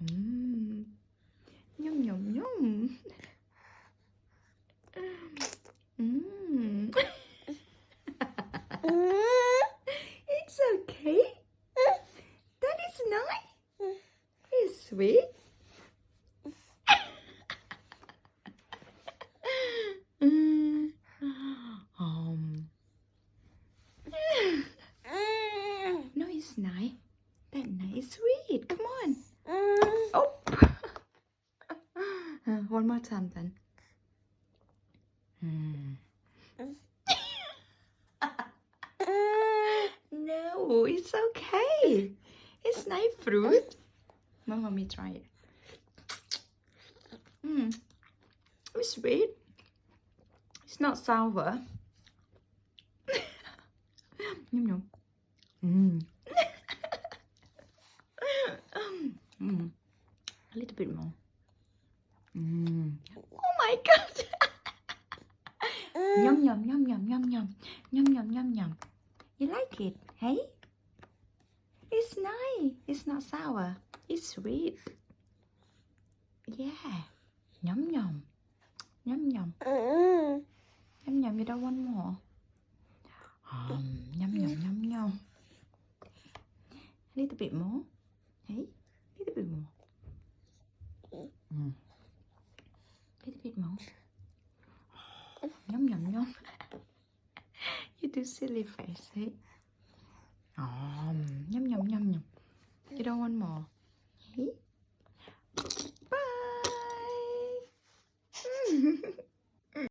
Mm. Yum, yum, yum. Mm. It's okay. That is nice. It's sweet. Mm. No, it's nice. That nice sweet. Come on. Oh. One more time then. No, it's okay. It's nice fruit. Mom, let me try it. It's sweet. It's not sour. Yum yum. A little bit more. Oh my god. Yum yum yum yum yum yum. Yum yum yum yum. You like it, hey? It's nice. It's not sour. It's sweet. Yeah. Yum yum. Yum yum. Yum yum. You don't want more? Yum yum yum yum. A little bit more. Hey? A little bit more. A little bit more. Yum yum yum. You do silly face, hey? Yum yum yum yum. You don't want more? Hey? Bye.